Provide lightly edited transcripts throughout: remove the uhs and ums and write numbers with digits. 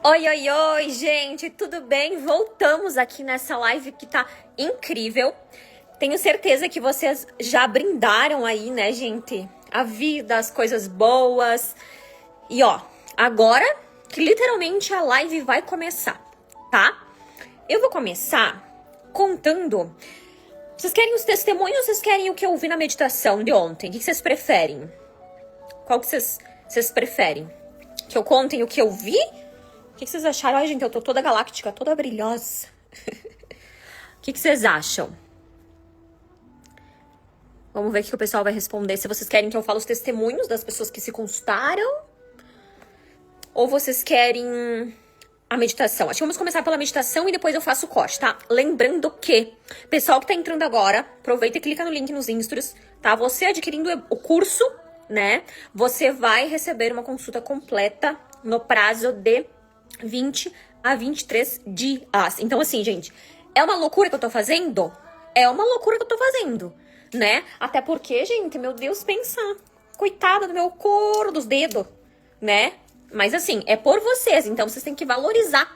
Oi, oi, oi, gente, tudo bem? Voltamos aqui nessa live que tá incrível. Tenho certeza que vocês já brindaram aí, né, gente? A vida, as coisas boas. E ó, agora que literalmente a live vai começar, tá? Eu vou começar contando. Vocês querem os testemunhos ou vocês querem o que eu ouvi na meditação de ontem? O que vocês preferem? Qual que vocês preferem? Que eu contem o que eu vi? O que vocês acharam? Ai, gente, eu tô toda galáctica, toda brilhosa. O que vocês acham? Vamos ver o que o pessoal vai responder. Se vocês querem que eu fale os testemunhos das pessoas que se consultaram. Ou vocês querem a meditação. Acho que vamos começar pela meditação e depois eu faço o corte, tá? Lembrando que, pessoal que tá entrando agora, aproveita e clica no link nos Instores, tá? Você adquirindo o curso, né? Você vai receber uma consulta completa no prazo de 20 a 23 dias. Então, assim, gente, é uma loucura que eu tô fazendo? É uma loucura que eu tô fazendo, né? Até porque, gente, meu Deus, pensa. Coitada do meu couro dos dedos, né? Mas, assim, é por vocês. Então, vocês têm que valorizar.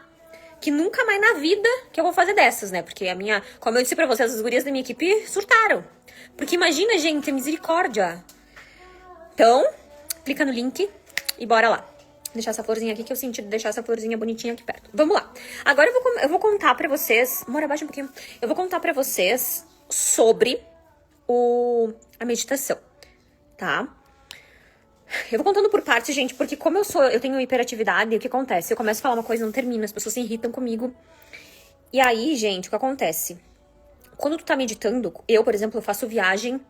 Que nunca mais na vida que eu vou fazer dessas, né? Porque a minha... Como eu disse pra vocês, as gurias da minha equipe surtaram. Porque imagina, gente, misericórdia. Então, clica no link e bora lá. Deixar essa florzinha aqui, que eu senti de deixar essa florzinha bonitinha aqui perto. Vamos lá. Agora eu vou contar pra vocês... Amor, abaixa um pouquinho. Eu vou contar pra vocês sobre a meditação, tá? Eu vou contando por partes, gente, porque como eu tenho hiperatividade, o que acontece? Eu começo a falar uma coisa e não termino, as pessoas se irritam comigo. E aí, gente, o que acontece? Quando tu tá meditando, eu, por exemplo, eu faço viagem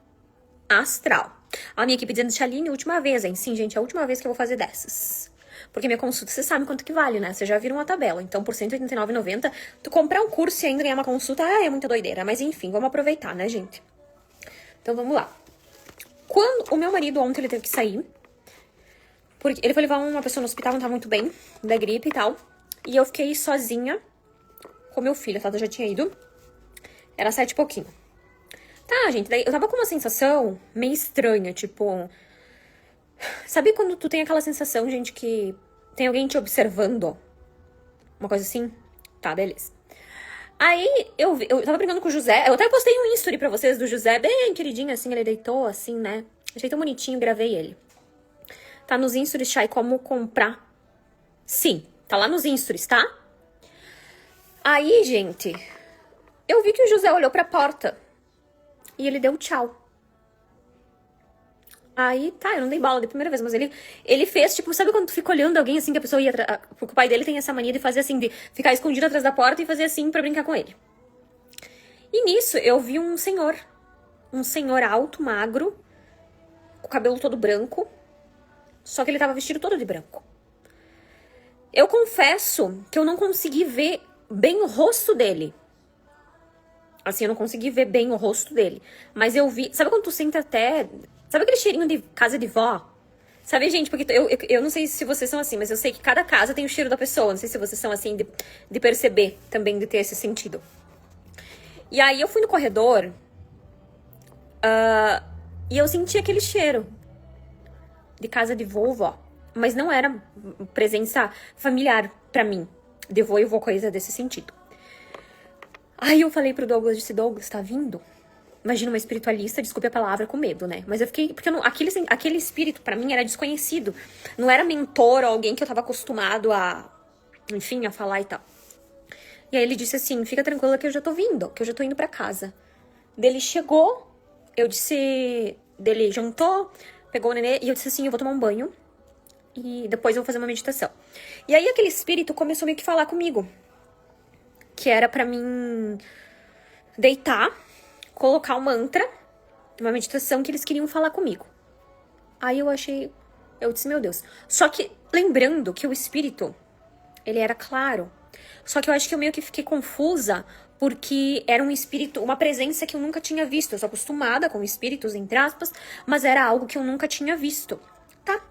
astral. A minha equipe dizendo, Shaline, última vez, hein? Sim, gente, é a última vez que eu vou fazer dessas. Porque minha consulta, vocês sabem quanto que vale, né? Vocês já viram uma tabela. Então, por R$189,90, tu comprar um curso e ainda ganhar uma consulta, é muita doideira. Mas enfim, vamos aproveitar, né, gente? Então, vamos lá. Quando o meu marido ontem, ele teve que sair, porque ele foi levar uma pessoa no hospital, não tava muito bem, da gripe e tal. E eu fiquei sozinha com meu filho, a Tata já tinha ido. Era 7 e pouquinho. Tá, gente, daí eu tava com uma sensação meio estranha, tipo... Sabe quando tu tem aquela sensação, gente, que tem alguém te observando? Uma coisa assim? Tá, beleza. Aí, eu tava brincando com o José. Eu até postei um history pra vocês do José, bem queridinho, assim. Ele deitou, assim, né? Achei tão bonitinho, gravei ele. Tá nos Instores, Chay, como comprar. Sim, tá lá nos Instores, tá? Aí, gente, eu vi que o José olhou pra porta. E ele deu tchau. Aí, tá, eu não dei bala da primeira vez, mas ele fez, tipo, sabe quando tu fica olhando alguém assim, que a pessoa ia... Porque o pai dele tem essa mania de fazer assim, de ficar escondido atrás da porta e fazer assim pra brincar com ele. E nisso, eu vi um senhor alto, magro, com o cabelo todo branco, só que ele tava vestido todo de branco. Eu confesso que eu não consegui ver bem o rosto dele. Assim, eu não consegui ver bem o rosto dele. Mas eu vi... Sabe quando tu sente até... Sabe aquele cheirinho de casa de vó? Sabe, gente? Porque eu não sei se vocês são assim, mas eu sei que cada casa tem o cheiro da pessoa. Não sei se vocês são assim, de perceber também, de ter esse sentido. E aí eu fui no corredor... e eu senti aquele cheiro de casa de vovó. Mas não era presença familiar pra mim. De vô e vô, coisa desse sentido. Aí eu falei pro Douglas, disse, Douglas, tá vindo? Imagina uma espiritualista, desculpe a palavra, com medo, né? Mas eu fiquei... Porque aquele espírito, pra mim, era desconhecido. Não era mentor ou alguém que eu tava acostumado a... Enfim, a falar e tal. E aí ele disse assim, fica tranquila que eu já tô vindo, que eu já tô indo pra casa. Dele chegou, eu disse... Dele jantou, pegou o nenê e eu disse assim, eu vou tomar um banho. E depois eu vou fazer uma meditação. E aí aquele espírito começou meio que falar comigo. Que era pra mim deitar, colocar um mantra, uma meditação que eles queriam falar comigo. Aí eu disse, meu Deus. Só que lembrando que o espírito, ele era claro. Só que eu acho que eu meio que fiquei confusa, porque era um espírito, uma presença que eu nunca tinha visto. Eu sou acostumada com espíritos, entre aspas, mas era algo que eu nunca tinha visto. Tá?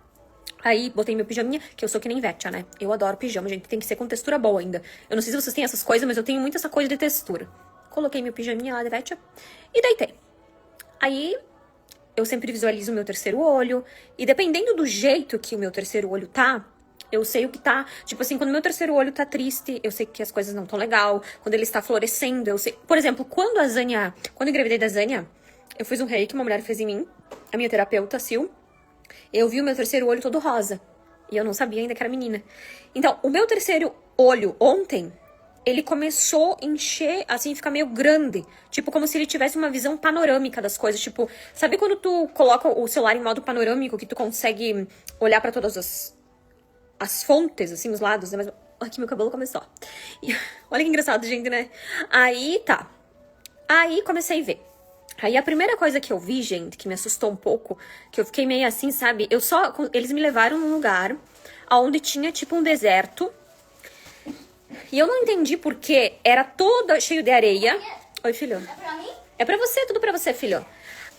Aí, botei meu pijaminha, que eu sou que nem Vetia, né? Eu adoro pijama, gente. Tem que ser com textura boa ainda. Eu não sei se vocês têm essas coisas, mas eu tenho muito essa coisa de textura. Coloquei meu pijaminha lá de Vetia e deitei. Aí, eu sempre visualizo o meu terceiro olho. E dependendo do jeito que o meu terceiro olho tá, Eu sei o que tá... Tipo assim, quando meu terceiro olho tá triste, eu sei que as coisas não tão legal. Quando ele está florescendo, eu sei... Por exemplo, quando eu engravidei da Zânia, eu fiz um reiki, uma mulher fez em mim, a minha terapeuta, Sil. Eu vi o meu terceiro olho todo rosa. E eu não sabia ainda que era menina. Então, o meu terceiro olho, ontem, ele começou a encher, assim, ficar meio grande. Tipo, como se ele tivesse uma visão panorâmica das coisas. Tipo, sabe quando tu coloca o celular em modo panorâmico, que tu consegue olhar pra todas as fontes, assim, os lados, né? Mas... Aqui meu cabelo começou. E... Olha que engraçado, gente, né? Aí, tá. Aí, comecei a ver. Aí, a primeira coisa que eu vi, gente, que me assustou um pouco, que eu fiquei meio assim, sabe? Eles me levaram num lugar onde tinha, tipo, um deserto. E eu não entendi porque era todo cheio de areia. Oi, filho. É pra mim? É pra você, tudo pra você, filho.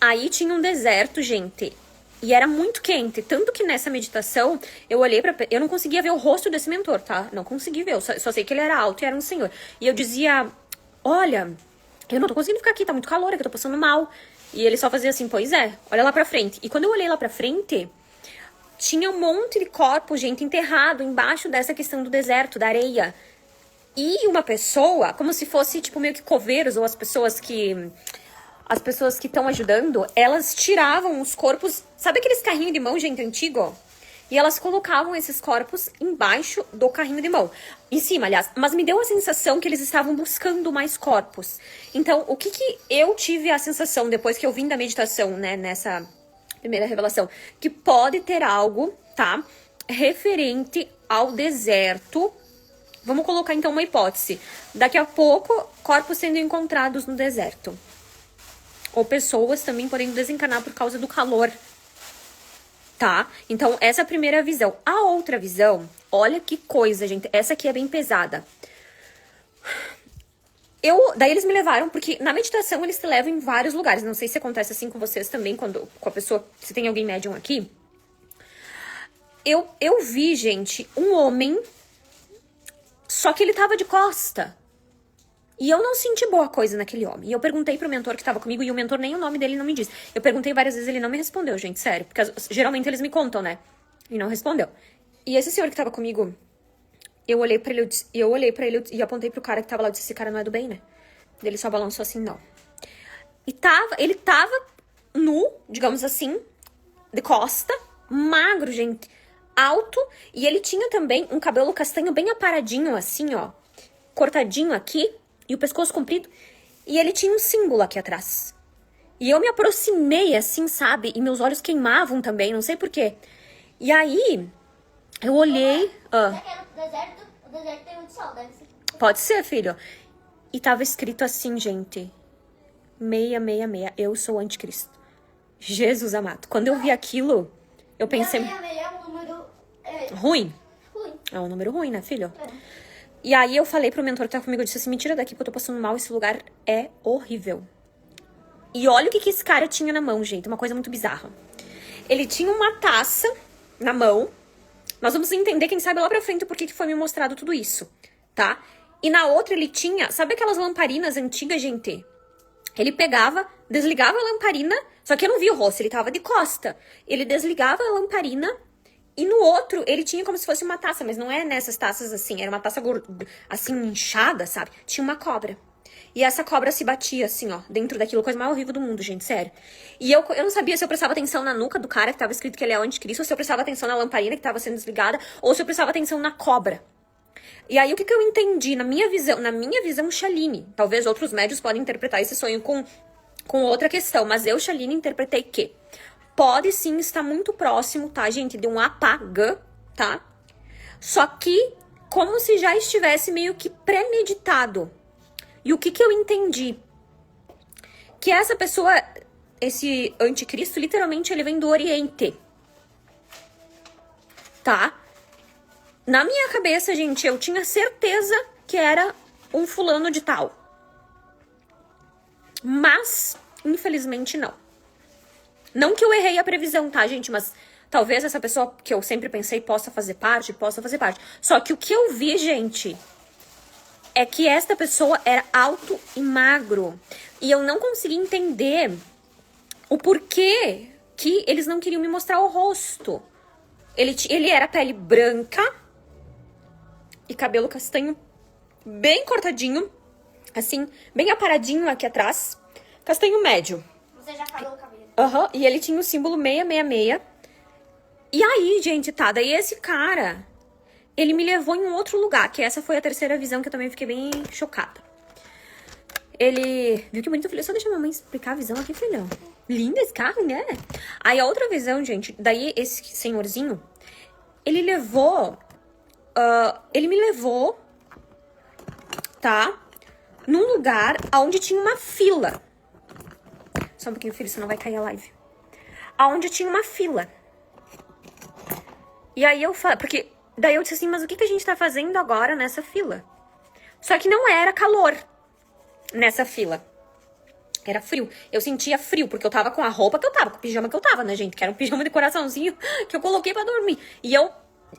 Aí tinha um deserto, gente. E era muito quente. Tanto que nessa meditação, eu olhei pra... Eu não conseguia ver o rosto desse mentor, tá? Não consegui ver. Eu só sei que ele era alto e era um senhor. E eu dizia, olha, eu não tô conseguindo ficar aqui, tá muito calor, é que eu tô passando mal. E ele só fazia assim, pois é, olha lá pra frente. E quando eu olhei lá pra frente, tinha um monte de corpo, gente, enterrado embaixo dessa questão do deserto, da areia. E uma pessoa, como se fosse, tipo, meio que coveiros, ou as pessoas que estão ajudando, elas tiravam os corpos... Sabe aqueles carrinhos de mão, gente, antigo? E elas colocavam esses corpos embaixo do carrinho de mão. Em cima, aliás. Mas me deu a sensação que eles estavam buscando mais corpos. Então, o que eu tive a sensação depois que eu vim da meditação, né, nessa primeira revelação? Que pode ter algo, tá? Referente ao deserto. Vamos colocar, então, uma hipótese. Daqui a pouco, corpos sendo encontrados no deserto. Ou pessoas também podendo desencarnar por causa do calor. Tá? Então, essa é a primeira visão. A outra visão, olha que coisa, gente. Essa aqui é bem pesada. Daí eles me levaram, porque na meditação eles te levam em vários lugares. Não sei se acontece assim com vocês também, quando com a pessoa... Se tem alguém médium aqui. Eu vi, gente, um homem... Só que ele tava de costa. E eu não senti boa coisa naquele homem. E eu perguntei pro mentor que tava comigo, e o mentor nem o nome dele não me disse. Eu perguntei várias vezes, ele não me respondeu, gente, sério. Porque geralmente eles me contam, né? E não respondeu. E esse senhor que tava comigo, eu olhei pra ele e apontei pro cara que tava lá e disse, esse cara não é do bem, né? Ele só balançou assim, não. E ele tava nu, digamos assim, de costa, magro, gente, alto. E ele tinha também um cabelo castanho bem aparadinho, assim, ó. Cortadinho aqui. E o pescoço comprido. E ele tinha um símbolo aqui atrás. E eu me aproximei assim, sabe? E meus olhos queimavam também, não sei porquê. E aí, eu olhei... Já que era o deserto tem muito sol, deve ser. Pode ser, filho. E tava escrito assim, gente. 666, eu sou o anticristo. Jesus amado. Quando eu vi aquilo, eu pensei... 666 é um número... Ruim. ruim. É um número ruim, né, filho? É. E aí eu falei pro mentor que tá comigo, eu disse assim, me tira daqui porque eu tô passando mal, esse lugar é horrível. E olha o que esse cara tinha na mão, gente, uma coisa muito bizarra. Ele tinha uma taça na mão, nós vamos entender, quem sabe, lá pra frente por que foi me mostrado tudo isso, tá? E na outra ele tinha, sabe aquelas lamparinas antigas, gente? Ele pegava, desligava a lamparina, só que eu não vi o rosto, ele tava de costa. Ele desligava a lamparina... E no outro, ele tinha como se fosse uma taça, mas não é nessas taças assim, era uma taça assim, inchada, sabe? Tinha uma cobra. E essa cobra se batia assim, ó, dentro daquilo, coisa mais horrível do mundo, gente, sério. E eu não sabia se eu prestava atenção na nuca do cara que tava escrito que ele é o anticristo, ou se eu prestava atenção na lamparina que tava sendo desligada, ou se eu prestava atenção na cobra. E aí, o que eu entendi na minha visão Shailene, talvez outros médios podem interpretar esse sonho com outra questão, mas eu, Shailene, interpretei que pode sim estar muito próximo, tá, gente, de um apagã, tá? Só que como se já estivesse meio que premeditado. E o que eu entendi? Que essa pessoa, esse anticristo, literalmente ele vem do Oriente. Tá? Na minha cabeça, gente, eu tinha certeza que era um fulano de tal. Mas, infelizmente, não. Não que eu errei a previsão, tá, gente? Mas talvez essa pessoa que eu sempre pensei possa fazer parte. Só que o que eu vi, gente, é que esta pessoa era alto e magro. E eu não consegui entender o porquê que eles não queriam me mostrar o rosto. Ele era pele branca e cabelo castanho bem cortadinho, assim, bem aparadinho aqui atrás. Castanho médio. Você já falou o cabelo. Aham, e ele tinha o símbolo 666. E aí, gente, tá, daí esse cara, ele me levou em um outro lugar, que essa foi a terceira visão que eu também fiquei bem chocada. Ele... Viu que bonito? Eu falei, só deixa a mamãe explicar a visão aqui, filhão. Linda esse carro, né? Aí a outra visão, gente, daí esse senhorzinho, ele levou... ele me levou, tá? Num lugar onde tinha uma fila. Só um pouquinho, filho, senão vai cair a live. Aonde tinha uma fila. E aí eu falei, porque daí eu disse assim, mas o que a gente tá fazendo agora nessa fila? Só que não era calor nessa fila. Era frio. Eu sentia frio, porque eu tava com a roupa que eu tava, com o pijama que eu tava, né, gente? Que era um pijama de coraçãozinho que eu coloquei pra dormir. E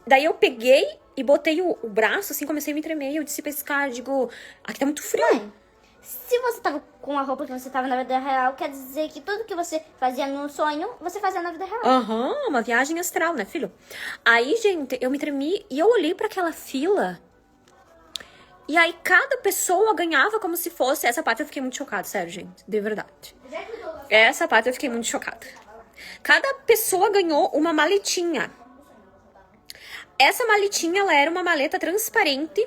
daí eu peguei e botei o braço, assim, comecei a me tremer. E eu disse pra esse cara, digo, aqui tá muito frio. Mãe, se você tava com a roupa que você tava na vida real, quer dizer que tudo que você fazia no sonho, você fazia na vida real. Aham, uma viagem astral, né, filho? Aí, gente, eu me tremi e eu olhei pra aquela fila. E aí, cada pessoa ganhava como se fosse... Essa parte eu fiquei muito chocada, sério, gente. De verdade. Essa parte eu fiquei muito chocada. Cada pessoa ganhou uma maletinha. Essa maletinha, ela era uma maleta transparente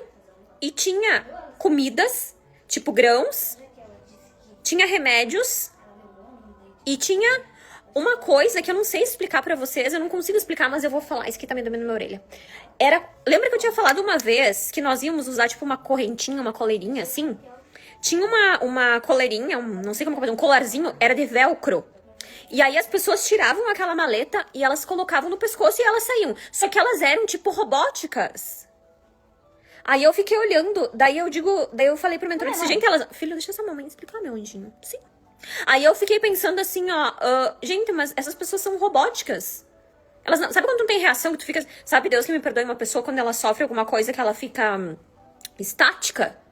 e tinha comidas, tipo grãos, tinha remédios e tinha uma coisa que eu não sei explicar pra vocês, eu não consigo explicar, mas eu vou falar, isso aqui tá me doendo na minha orelha. Lembra que eu tinha falado uma vez que nós íamos usar, tipo, uma correntinha, uma coleirinha, assim? Tinha uma coleirinha, não sei como fazer, um colarzinho, era de velcro. E aí as pessoas tiravam aquela maleta e elas colocavam no pescoço e elas saíam. Só que elas eram, tipo, robóticas. Aí eu fiquei olhando, daí eu falei pro mentor, eu disse, gente, elas... Filho, deixa essa mamãe explicar, meu anjinho. Sim. Aí eu fiquei pensando assim, ó, gente, mas essas pessoas são robóticas. Elas não... Sabe quando tu tem reação que tu fica... Sabe, Deus que me perdoe, uma pessoa quando ela sofre alguma coisa que ela fica estática?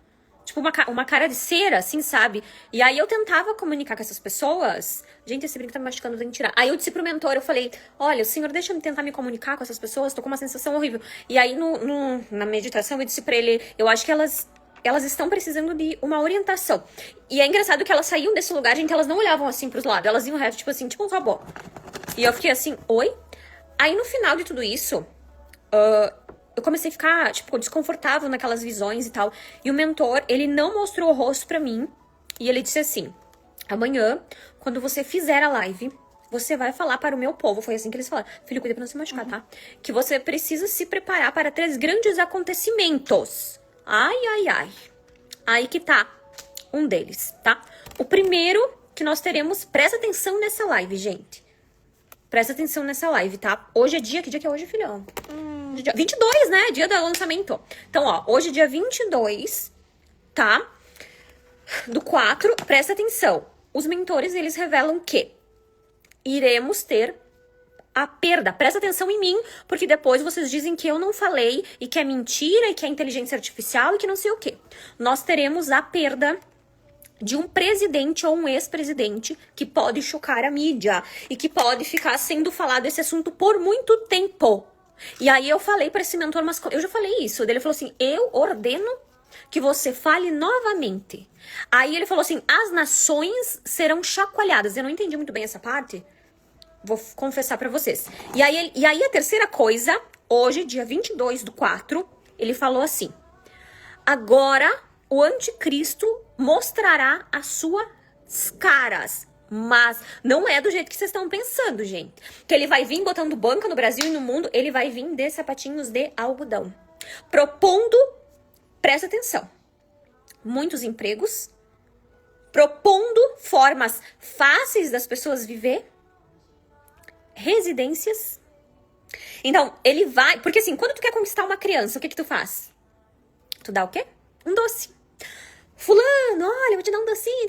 Tipo, uma cara de cera, assim, sabe? E aí eu tentava comunicar com essas pessoas. Gente, esse brinco tá me machucando, tem que tirar. Aí eu disse pro mentor, eu falei, olha, o senhor deixa eu tentar me comunicar com essas pessoas, tô com uma sensação horrível. E aí na meditação eu disse pra ele, eu acho que elas estão precisando de uma orientação. E é engraçado que elas saíam desse lugar, gente, elas não olhavam assim pros lados, elas iam reto, tipo assim, tipo um robô. E eu fiquei assim, oi? Aí no final de tudo isso, eu comecei a ficar, tipo, desconfortável naquelas visões e tal. E o mentor, ele não mostrou o rosto pra mim. E ele disse assim, amanhã, quando você fizer a live, você vai falar para o meu povo. Foi assim que eles falaram. Filho, cuida pra não se machucar, tá? Que você precisa se preparar para 3 grandes acontecimentos. Ai, ai, ai. Aí que tá um deles, tá? O primeiro que nós teremos... Presta atenção nessa live, gente. Presta atenção nessa live, tá? Hoje é dia... Que dia que é hoje, filhão? 22, né? Dia do lançamento. Então, ó, hoje é dia 22, tá? Do 4, presta atenção. Os mentores, eles revelam que iremos ter a perda. Presta atenção em mim, porque depois vocês dizem que eu não falei e que é mentira e que é inteligência artificial e que não sei o quê. Nós teremos a perda de um presidente ou um ex-presidente que pode chocar a mídia e que pode ficar sendo falado esse assunto por muito tempo. E aí eu falei para esse mentor, mas eu já falei isso. Ele falou assim, eu ordeno que você fale novamente. Aí ele falou assim, as nações serão chacoalhadas. Eu não entendi muito bem essa parte. Vou confessar pra vocês. E aí a terceira coisa, hoje, dia 22/4, ele falou assim, agora o anticristo mostrará as suas caras. Mas não é do jeito que vocês estão pensando, gente. Que ele vai vir botando banca no Brasil e no mundo, ele vai vir de sapatinhos de algodão. Propondo, presta atenção, muitos empregos, propondo formas fáceis das pessoas viver, residências. Então, ele vai... Porque assim, quando tu quer conquistar uma criança, o que tu faz? Tu dá o quê? Um doce. Fulano, olha, eu vou te dar um docinho,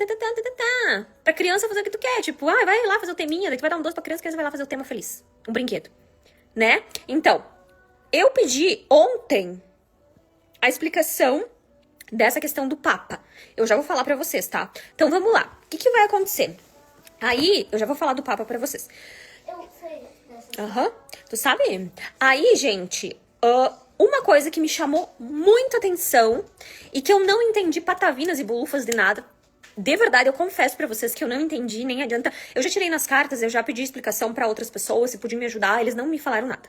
Pra criança fazer o que tu quer, tipo, vai lá fazer o teminha, daí tu vai dar um doce pra criança, a criança vai lá fazer o tema feliz. Um brinquedo, né? Então, eu pedi ontem a explicação dessa questão do Papa. Eu já vou falar pra vocês, tá? Então, vamos lá. O que vai acontecer? Aí, eu já vou falar do Papa pra vocês. Eu sei dessa assim. Aham. Tu sabe? Aí, gente, uma coisa que me chamou muita atenção e que eu não entendi patavinas e bolufas de nada. De verdade, eu confesso pra vocês que eu não entendi, nem adianta. Eu já tirei nas cartas, eu já pedi explicação pra outras pessoas, se podiam me ajudar, eles não me falaram nada.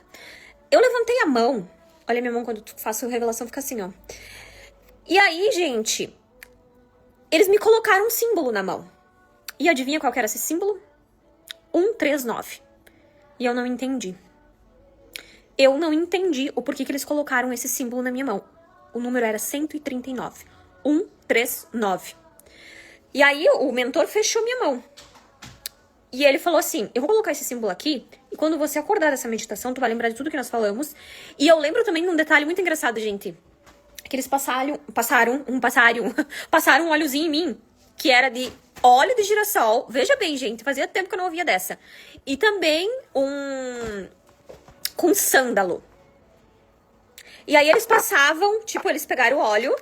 Eu levantei a mão. Olha minha mão quando tu faço revelação, fica assim, ó. E aí, gente, eles me colocaram um símbolo na mão. E adivinha qual que era esse símbolo? 139. E eu não entendi. Eu não entendi o porquê que eles colocaram esse símbolo na minha mão. O número era 139. 139. E aí o mentor fechou minha mão. E ele falou assim, eu vou colocar esse símbolo aqui, e quando você acordar dessa meditação, tu vai lembrar de tudo que nós falamos. E eu lembro também de um detalhe muito engraçado, gente. Que eles passaram um óleozinho em mim, que era de óleo de girassol. Veja bem, gente, fazia tempo que eu não ouvia dessa. E também com sândalo. E aí eles passavam, tipo, eles pegaram o óleo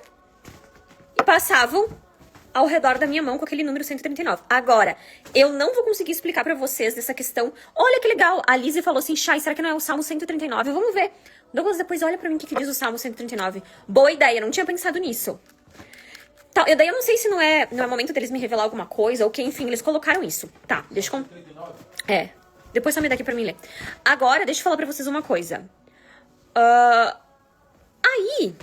e passavam ao redor da minha mão com aquele número 139. Agora, eu não vou conseguir explicar pra vocês dessa questão. Olha que legal, a Lizzie falou assim, Chay, será que não é o Salmo 139? Vamos ver. Douglas, depois olha pra mim o que diz o Salmo 139. Boa ideia, não tinha pensado nisso. Tá, daí eu não sei se não é momento deles me revelar alguma coisa, ou que, enfim, eles colocaram isso. Tá, deixa eu... Depois só me dá aqui pra mim ler. Agora, deixa eu falar pra vocês uma coisa. Aí,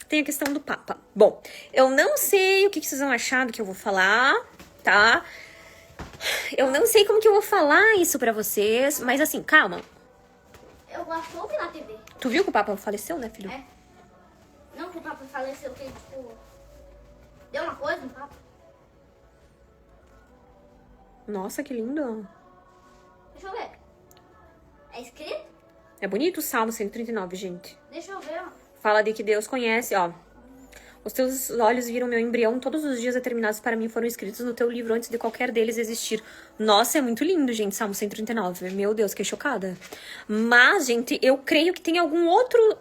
tem a questão do Papa. Bom, eu não sei o que vocês vão achar do que eu vou falar, tá? Eu não sei como que eu vou falar isso pra vocês, mas assim, calma. Eu gosto de ouvir na TV. Tu viu que o Papa faleceu, né, filho? É. Não que o Papa faleceu, que tipo... Deu uma coisa no Papa. Nossa, que lindo. Deixa eu ver. É escrito? É bonito o Salmo 139, gente. Deixa eu ver, ó. Fala de que Deus conhece, ó. Os teus olhos viram meu embrião, todos os dias determinados para mim foram escritos no teu livro antes de qualquer deles existir. Nossa, é muito lindo, gente, Salmo 139. Meu Deus, fiquei chocada. Mas, gente, eu creio que tem algum outro,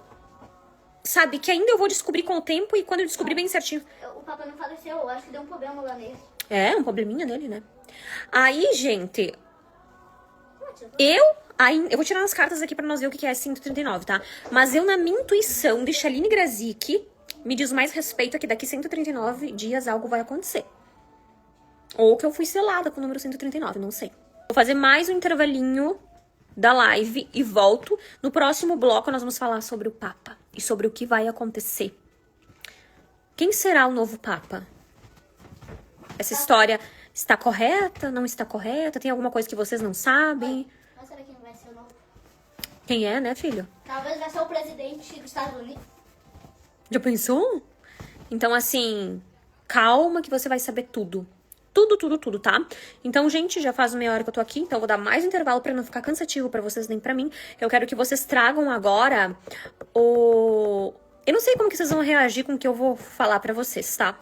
sabe, que ainda eu vou descobrir com o tempo e quando eu descobrir bem certinho. O Papa não faleceu, eu acho que deu um problema lá nele. É, um probleminha nele, né? Aí, gente, eu vou tirar as cartas aqui pra nós ver o que é 139, tá? Mas eu, na minha intuição de Shaline Grazik, me diz mais respeito que daqui 139 dias algo vai acontecer. Ou que eu fui selada com o número 139, não sei. Vou fazer mais um intervalinho da live e volto. No próximo bloco nós vamos falar sobre o Papa e sobre o que vai acontecer. Quem será o novo Papa? Essa história está correta? Não está correta? Tem alguma coisa que vocês não sabem? Mas será que não vai ser o novo? Quem é, né, filho? Talvez vai ser o presidente dos Estados Unidos. Já pensou? Então, assim, calma que você vai saber tudo. Tudo, tá? Então, gente, já faz meia hora que eu tô aqui, então eu vou dar mais um intervalo pra não ficar cansativo pra vocês nem pra mim. Eu quero que vocês tragam agora o... Eu não sei como que vocês vão reagir com o que eu vou falar pra vocês, tá?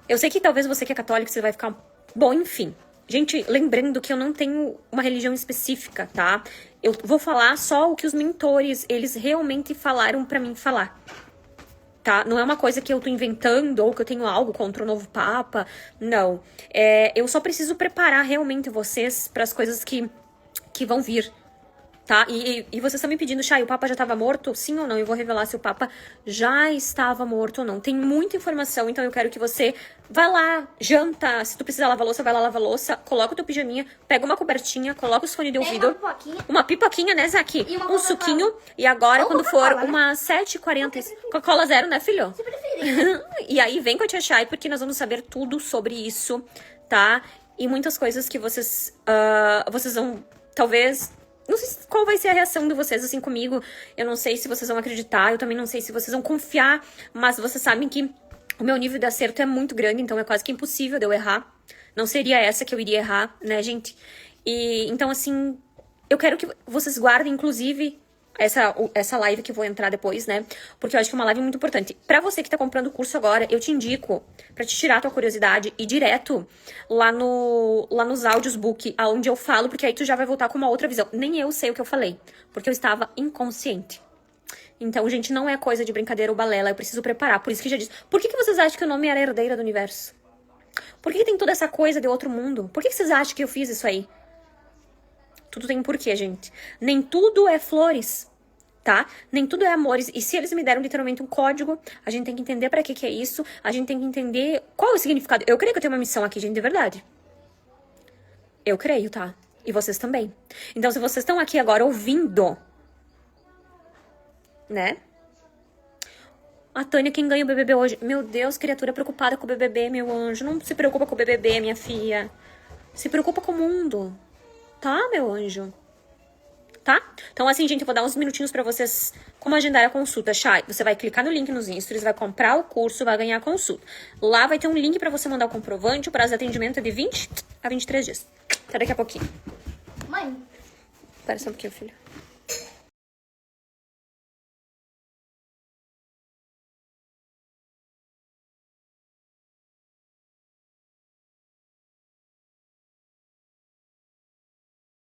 Eu sei que talvez você que é católico, você vai ficar... Bom, enfim. Gente, lembrando que eu não tenho uma religião específica, tá? Eu vou falar só o que os mentores, eles realmente falaram pra mim falar. Tá? Não é uma coisa que eu tô inventando ou que eu tenho algo contra o novo Papa. Não. Eu só preciso preparar realmente vocês para as coisas que vão vir. Tá? E vocês estão me pedindo, Chay, o Papa já estava morto? Sim ou não? Eu vou revelar se o Papa já estava morto ou não. Tem muita informação, então eu quero que você vá lá, janta. Se tu precisar lavar louça, vai lá lavar louça. Coloca o teu pijaminha, pega uma cobertinha, coloca os fones de ouvido. Uma pipoquinha, né, Zaki? Um suquinho. E agora, quando for umas 7h40... Coca-Cola zero, né, filho? Se preferir. E aí, vem com a tia Chay, porque nós vamos saber tudo sobre isso, tá? E muitas coisas que vocês vão, talvez... Não sei qual vai ser a reação de vocês, assim, comigo. Eu não sei se vocês vão acreditar, eu também não sei se vocês vão confiar. Mas vocês sabem que o meu nível de acerto é muito grande, então é quase que impossível de eu errar. Não seria essa que eu iria errar, né, gente? E então, assim, eu quero que vocês guardem, inclusive... Essa live que eu vou entrar depois, né? Porque eu acho que é uma live muito importante. Pra você que tá comprando o curso agora, eu te indico pra te tirar a tua curiosidade e direto lá nos áudios book, aonde eu falo, porque aí tu já vai voltar com uma outra visão. Nem eu sei o que eu falei, porque eu estava inconsciente. Então, gente, não é coisa de brincadeira ou balela, eu preciso preparar. Por isso que já disse. Por que vocês acham que o nome era Herdeira do Universo? Por que tem toda essa coisa de outro mundo? Por que vocês acham que eu fiz isso aí? Tudo tem um porquê, gente. Nem tudo é flores, tá? Nem tudo é amores. E se eles me deram literalmente um código, a gente tem que entender pra que é isso. A gente tem que entender qual é o significado. Eu creio que eu tenho uma missão aqui, gente, de verdade. Eu creio, tá? E vocês também. Então, se vocês estão aqui agora ouvindo, né? A Tânia, quem ganha o BBB hoje? Meu Deus, criatura preocupada com o BBB, meu anjo. Não se preocupa com o BBB, minha filha. Se preocupa com o mundo. Tá, meu anjo? Tá? Então, assim, gente, eu vou dar uns minutinhos pra vocês como agendar a consulta. Chay, você vai clicar no link nos stories, vai comprar o curso, vai ganhar a consulta. Lá vai ter um link pra você mandar o comprovante. O prazo de atendimento é de 20 a 23 dias. Até daqui a pouquinho. Mãe, Espera só um pouquinho, filho.